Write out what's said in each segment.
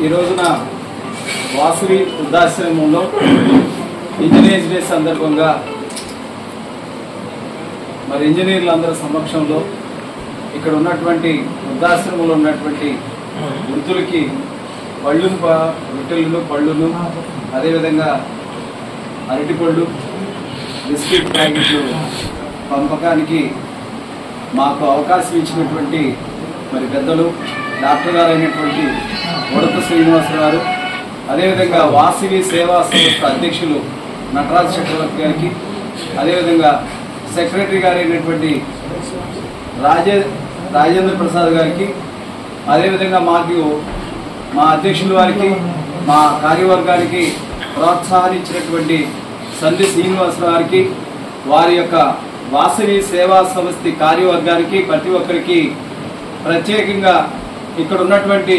ఈ రోజున వాసవి వృద్ధాశ్రమంలో ఇంజనీర్స్ డే సందర్భంగా మరి ఇంజనీర్లందరి సమక్షంలో ఇక్కడ ఉన్నటువంటి వృద్ధాశ్రమంలో ఉన్నటువంటి వృద్ధులకి రొట్టెలను పళ్ళును అదేవిధంగా అరటిపళ్ళు బిస్కెట్ ప్యాకెట్లు పంపకానికి మాకు అవకాశం ఇచ్చినటువంటి మరి పెద్దలు డాక్టర్ గారు అయినటువంటి ఉడత శ్రీనివాసరావు గారు, అదేవిధంగా వాసవి సేవా సంస్థ అధ్యక్షులు నటరాజ్ చక్రవర్తి గారికి, అదేవిధంగా సెక్రటరీ గారు అయినటువంటి రాజేంద్ర ప్రసాద్ గారికి, అదేవిధంగా మా అధ్యక్షుల వారికి, మా కార్యవర్గానికి ప్రోత్సాహించినటువంటి సంధి శ్రీనివాసరావు గారికి, వారి యొక్క వాసవి సేవా సంస్థ కార్యవర్గానికి ప్రతి ఒక్కరికి ప్రత్యేకంగా ఇక్కడ ఉన్నటువంటి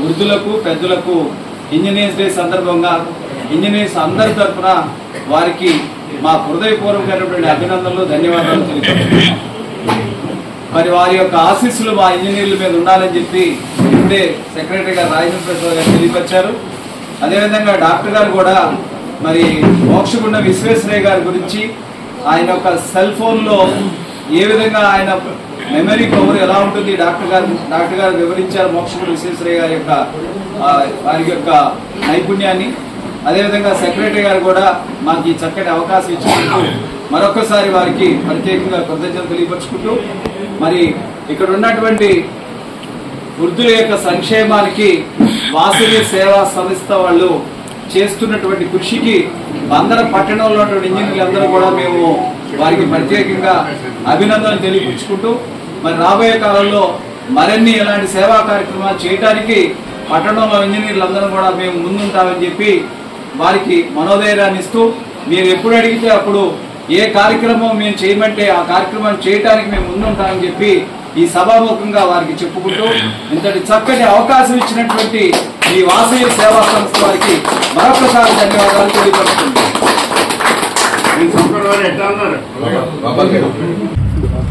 వృద్ధులకు పెద్దలకు ఇంజనీర్స్ డే సందర్భంగా ఇంజనీర్స్ అందరి తరఫున వారికి మా హృదయపూర్వకమైనటువంటి అభినందనలు, ధన్యవాదాలు తెలియజేస్తున్నాం. మరి వారి యొక్క ఆశీస్సులు మా ఇంజనీర్ల మీద ఉండాలని చెప్పి ఇప్పుడే సెక్రటరీ గారు రాజేంద్ర ప్రసాద్ గారు తెలియపరిచారు. అదేవిధంగా డాక్టర్ గారు కూడా మరి మోక్షగుండ విశ్వేశ్వరయ్య గారి గురించి ఆయన యొక్క సెల్ ఫోన్లో ఏ విధంగా ఆయన మెమరీ పవర్ ఎలా ఉంటుంది డాక్టర్ గారు వివరించారు. మోక్షగుండ విశ్వేశ్వరయ్య గారి యొక్క వారి యొక్క నైపుణ్యాన్ని, అదేవిధంగా సెక్రటరీ గారు కూడా మాకు ఈ చక్కటి అవకాశం ఇచ్చినందుకు మరొకసారి వారికి ప్రత్యేకంగా కృతజ్ఞతలు తెలియపరుచుకుంటూ, మరి ఇక్కడ ఉన్నటువంటి వృద్ధుల యొక్క సంక్షేమానికి వాసవి సేవా సంస్థ వాళ్ళు చేస్తున్నటువంటి కృషికి బందర పట్టణంలో ఉన్నటువంటి ఇంజనీర్లందరూ కూడా మేము వారికి ప్రత్యేకంగా అభినందనలు తెలియపరుచుకుంటూ, మరి రాబోయే కాలంలో మరిన్ని ఇలాంటి సేవా కార్యక్రమాలు చేయడానికి పట్టణంలో ఇంజనీర్లందరూ కూడా మేము ముందుంటామని చెప్పి వారికి మనోధైర్యాన్ని ఇస్తూ, మీరు ఎప్పుడు అడిగితే అప్పుడు ఏ కార్యక్రమం మేము చేయమంటే ఆ కార్యక్రమాన్ని చేయడానికి మేము ముందుంటామని చెప్పి ఈ సభాముఖంగా వారికి చెప్పుకుంటూ, ఇంతటి చక్కటి అవకాశం ఇచ్చినటువంటి ఈ వాసవి సేవా సంస్థ వారికి మరొకసారి ధన్యవాదాలు తెలియపరుస్తుంది.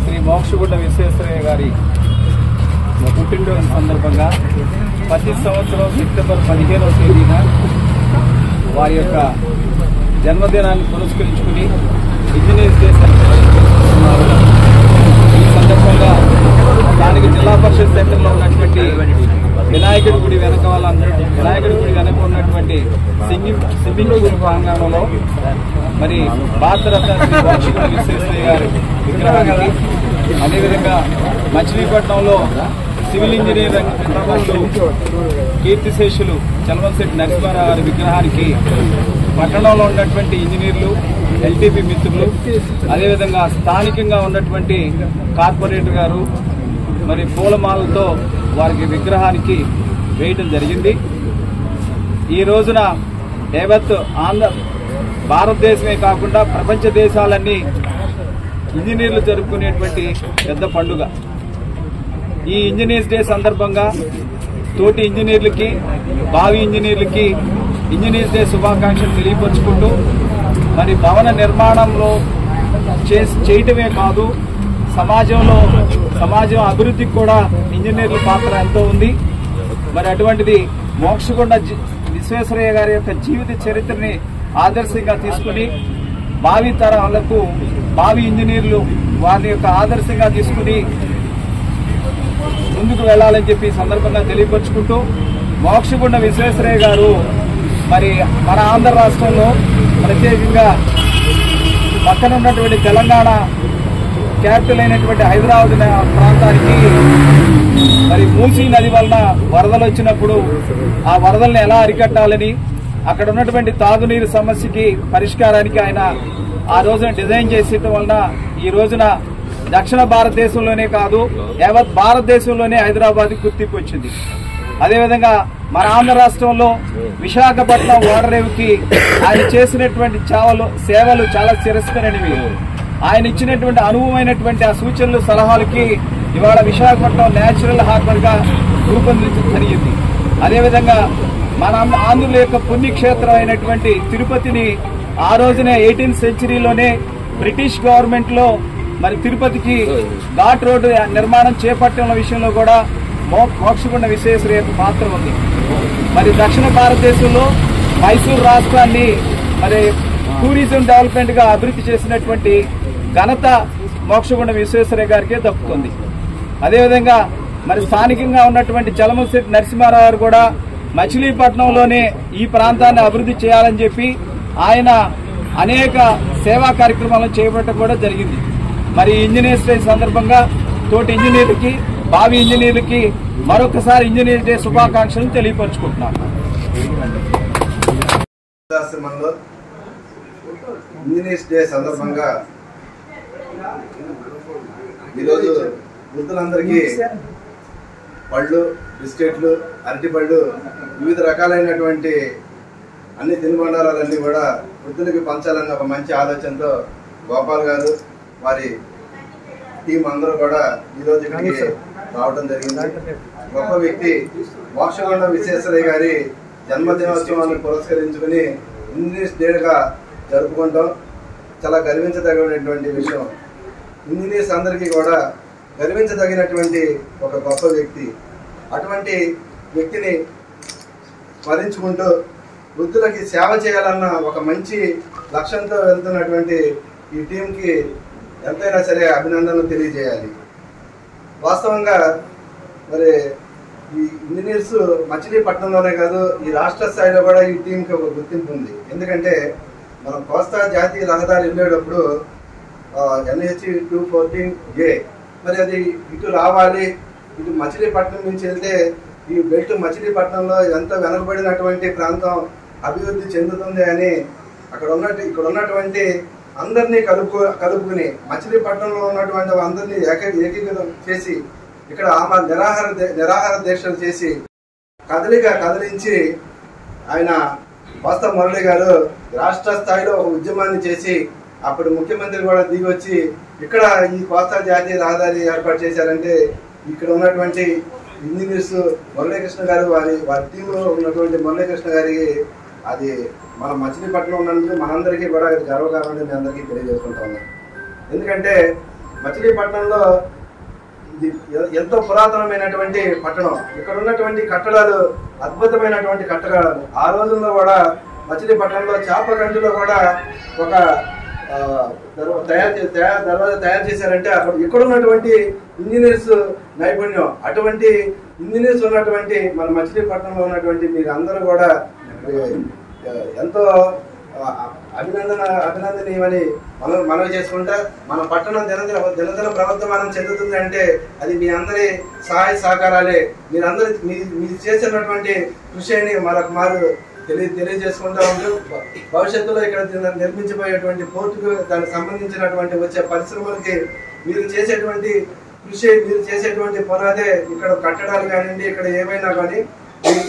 శ్రీ మోక్షగుండ విశ్వేశ్వరయ్య గారి పుట్టినరోజు సందర్భంగా ప్రతి సంవత్సరం సెప్టెంబర్ 15వ తేదీన వారి యొక్క జన్మదినాన్ని పురస్కరించుకుని ఇంజనీర్స్ డే చేస్తున్నారు. ఈ సందర్భంగా స్థానిక జిల్లా పరిషత్ సెంటర్లో ఉన్నటువంటి వినాయకుడి గుడి వెనక ఉన్నటువంటి స్విమ్మింగ్ పూల్ ప్రాంగణంలో మరి భారతరత్న శ్రీ మోక్షగుండ విశ్వేశ్వరయ్య గారి విగ్రహానికి, అదేవిధంగా మచిలీపట్నంలో సివిల్ ఇంజనీర్ కీర్తిశేషులు చలవంశెట్టి నరసింహారావు గారి విగ్రహానికి పట్టణంలో ఉన్నటువంటి ఇంజనీర్లు, ఎల్టీపీ మిత్రులు, అదేవిధంగా స్థానికంగా ఉన్నటువంటి కార్పొరేటర్ గారు మరి పూలమాలతో వారికి విగ్రహానికి వేయడం జరిగింది. ఈ రోజున యావత్ భారతదేశమే కాకుండా ప్రపంచ దేశాలన్నీ ఇంజనీర్లు జరుపుకునేటువంటి పెద్ద పండుగ. ఈ ఇంజనీర్స్ డే సందర్భంగా తోటి ఇంజనీర్లకి, భావి ఇంజనీర్లకి ఇంజనీర్స్ డే శుభాకాంక్షలు తెలియపరుచుకుంటూ, మరి భవన నిర్మాణంలో చేయటమే కాదు సమాజం అభివృద్ధికి కూడా ఇంజనీర్ల పాత్ర ఎంతో ఉంది. మరి అటువంటిది మోక్షగుండ విశ్వేశ్వరయ్య గారి యొక్క జీవిత చరిత్రని ఆదర్శంగా తీసుకుని భావి తరాలకు భావి ఇంజనీర్లు వారి యొక్క ఆదర్శంగా తీసుకుని ముందుకు వెళ్లాలని చెప్పి సందర్భంగా తెలియపరుచుకుంటూ, మోక్షగుండ విశ్వేశ్వరయ్య గారు మరి మన ఆంధ్ర రాష్ట్రంలో ప్రత్యేకంగా పక్కన ఉన్నటువంటి తెలంగాణ క్యాపిటల్ అయినటువంటి హైదరాబాద్ ప్రాంతానికి మరి మూసీ నది వలన వరదలు వచ్చినప్పుడు ఆ వరదల్ని ఎలా అరికట్టాలని, అక్కడ ఉన్నటువంటి తాగునీరు సమస్యకి పరిష్కారానికి ఆయన ఆ రోజున డిజైన్ చేసేయటం వలన ఈ రోజున దక్షిణ భారతదేశంలోనే కాదు యావత్ భారతదేశంలోనే హైదరాబాద్ గుర్తింపు వచ్చింది. అదేవిధంగా మన ఆంధ్ర రాష్ట్రంలో విశాఖపట్నం ఓడరేవుకి ఆయన చేసినటువంటి సేవలు చాలా చిరస్మరణీయవి. ఆయన ఇచ్చినటువంటి అనుభవమైనటువంటి ఆ సూచనలు, సలహాలకి ఇవాళ విశాఖపట్నం నేచురల్ హార్బర్ గా రూపొందించడం జరిగింది. అదేవిధంగా మన ఆంధ్రుల యొక్క పుణ్యక్షేత్రం అయినటువంటి తిరుపతిని ఆ రోజునే 18th సెంచరీలోనే బ్రిటిష్ గవర్నమెంట్ లో మరి తిరుపతికి ఘాట్ రోడ్డు నిర్మాణం చేపట్టడం విషయంలో కూడా మోక్షగుండ విశ్వేశ్వరయ్య పాత్ర ఉంది. మరి దక్షిణ భారతదేశంలో మైసూరు రాష్ట్రాన్ని మరి టూరిజం డెవలప్మెంట్ గా అభివృద్ధి చేసినటువంటి ఘనత మోక్షగుండ విశ్వేశ్వరయ్య గారికే దక్కుతుంది. అదేవిధంగా మరి స్థానికంగా ఉన్నటువంటి చలమశెట్టి నరసింహారావు గారు కూడా మచిలీపట్నంలోనే ఈ ప్రాంతాన్ని అభివృద్ధి చేయాలని చెప్పి ఆయన అనేక సేవా కార్యక్రమాలను చేపట్టడం కూడా జరిగింది. మరి ఇంజనీర్స్ డే సందర్భంగా తోటి ఇంజనీర్లకి, భావి ఇంజనీర్లకి మరొకసారి ఇంజనీర్ డే శుభాకాంక్షలు తెలియపరుచుకుంటున్నాను. ఇంజనీర్స్ డే సందర్భంగా ఈరోజు వృద్ధులందరికీ పళ్ళు, బిస్కెట్లు, అరటిపళ్ళు, వివిధ రకాలైనటువంటి అన్ని తినుబండారాలన్నీ కూడా వృద్ధులకి పంచాలన్న ఒక మంచి ఆలోచనతో గోపాల్ గారు వారి టీం అందరూ కూడా ఈరోజు ఇక్కడికి రావడం జరిగింది. గొప్ప వ్యక్తి మోక్షగుండ విశ్వేశ్వరయ్య గారి జన్మదినోత్సవాన్ని పురస్కరించుకుని ఇంజనీర్స్ డేగా జరుపుకుంటాం. చాలా గర్వించదగినటువంటి విషయం. ఇంజనీర్స్ అందరికీ కూడా గర్వించదగినటువంటి ఒక గొప్ప వ్యక్తి. అటువంటి వ్యక్తిని స్మరించుకుంటూ వృద్ధులకి సేవ చేయాలన్న ఒక మంచి లక్ష్యంతో వెళ్తున్నటువంటి ఈ టీంకి ఎంతైనా సరే అభినందనలు తెలియజేయాలి. వాస్తవంగా మరి ఈ ఇంజనీర్స్ మచిలీపట్నంలోనే కాదు, ఈ రాష్ట్ర స్థాయిలో కూడా ఈ టీంకి ఒక గుర్తింపు ఉంది. ఎందుకంటే మనం కోస్తా జాతీయ రహదారి వెళ్ళేటప్పుడు NH 214A మరి అది ఇటు రావాలి, ఇటు మచిలీపట్నం నుంచి వెళ్తే ఈ బెల్ట్ మచిలీపట్నంలో ఎంత వెనకబడినటువంటి ప్రాంతం అభివృద్ధి చెందుతుంది అని ఇక్కడ ఉన్నటువంటి అందరినీ కలుపుకుని మచిలీపట్నంలో ఉన్నటువంటి అందరినీ ఏకీకృతం చేసి ఇక్కడ నిరాహార దీక్షలు చేసి కదిలించి ఆయన కోస్తా మురళి గారు రాష్ట్ర స్థాయిలో ఒక ఉద్యమాన్ని చేసి అప్పుడు ముఖ్యమంత్రి కూడా దిగి వచ్చి ఇక్కడ ఈ కోస్తా జాతీయ రహదారి ఏర్పాటు చేశారంటే ఇక్కడ ఉన్నటువంటి ఇంజనీర్స్ మురళీకృష్ణ గారు వారి టీంలో ఉన్నటువంటి మురళీకృష్ణ గారికి అది మన మచిలీపట్నం ఉన్నందుకు మనందరికీ కూడా గర్వకారణం మీ అందరికీ తెలియజేసుకుంటా ఉన్నాం. ఎందుకంటే మచిలీపట్నంలో ఇది ఎంతో పురాతనమైనటువంటి పట్టణం. ఇక్కడ ఉన్నటువంటి కట్టడాలు అద్భుతమైనటువంటి కట్టడాలు. ఆ రోజుల్లో కూడా మచిలీపట్నంలో చాపగంటిలో కూడా ఒక దర్వాజా తయారు చేశారంటే అక్కడ ఇక్కడ ఉన్నటువంటి ఇంజనీర్స్ నైపుణ్యం. అటువంటి ఇంజనీర్స్ ఉన్నటువంటి మన మచిలీపట్నంలో ఉన్నటువంటి మీరు అందరూ కూడా ఎంతో అభినందనీయమని మనవి చేసుకుంటా మన పట్టణం దినదిన ప్రవర్తమానం చెందుతుంది అంటే అది మీ అందరి సహాయ సహకారాలే. మీరందరూ మీరు చేసినటువంటి కృషిని మరొక మారు తెలియజేసుకుంటా ఉంటూ భవిష్యత్తులో ఇక్కడ నిర్మించబోయేటువంటి పోర్టుకు దానికి సంబంధించినటువంటి వచ్చే పరిశ్రమలకి మీరు చేసేటువంటి కృషి, మీరు చేసేటువంటి పునాదే ఇక్కడ కట్టడాలు కానివ్వండి, ఇక్కడ ఏమైనా కానీ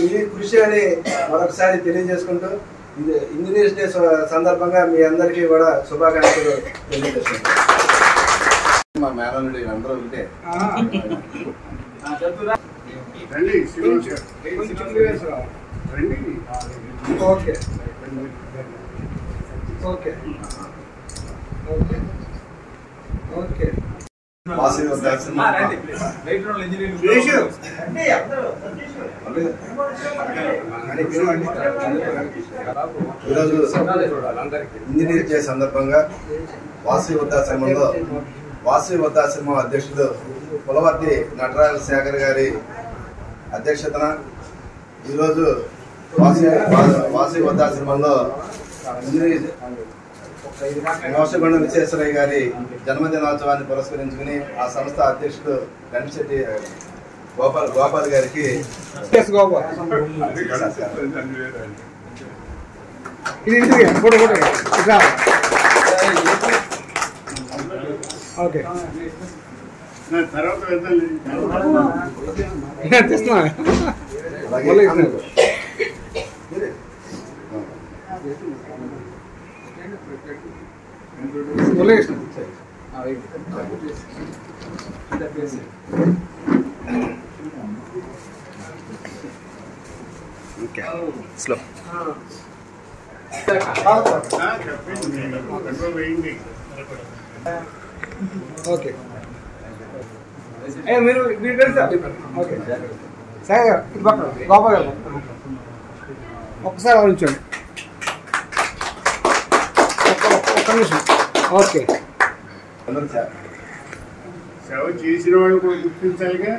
ఈ కృషి అని మరొకసారి తెలియజేసుకుంటూ ఇది ఇంజనీర్స్ డే సందర్భంగా మీ అందరికీ కూడా శుభాకాంక్షలు తెలియజేసుకుంటాం. మా మేనల్లుడు అందరూ ఉంటే ఓకే ఓకే ఓకే ఓకే ఈరోజు ఇంజనీర్ డే సందర్భంగా వాసవి వృద్ధాశ్రమం అధ్యక్షుడు పులవర్తి నటరాజశేఖర్ గారి అధ్యక్షతన ఈరోజు వాసవి వృద్ధాశ్రమంలో ఇంజనీర్ మోక్షగుండ విశ్వేశ్వరయ్య గారి జన్మదినోత్సవాన్ని పురస్కరించుకుని ఆ సంస్థ అధ్యక్షుడు గణశెట్టి గోపాల్ గారికి స్లో ఓకే మీరు ఓకే సార్ ఇది పక్కన లోపల ఒక్కసారి ఆలోచించండి ఒక్క నిమిషం ఓకే సేవ చేసిన వాళ్ళు కూడా గుర్తించాలిగా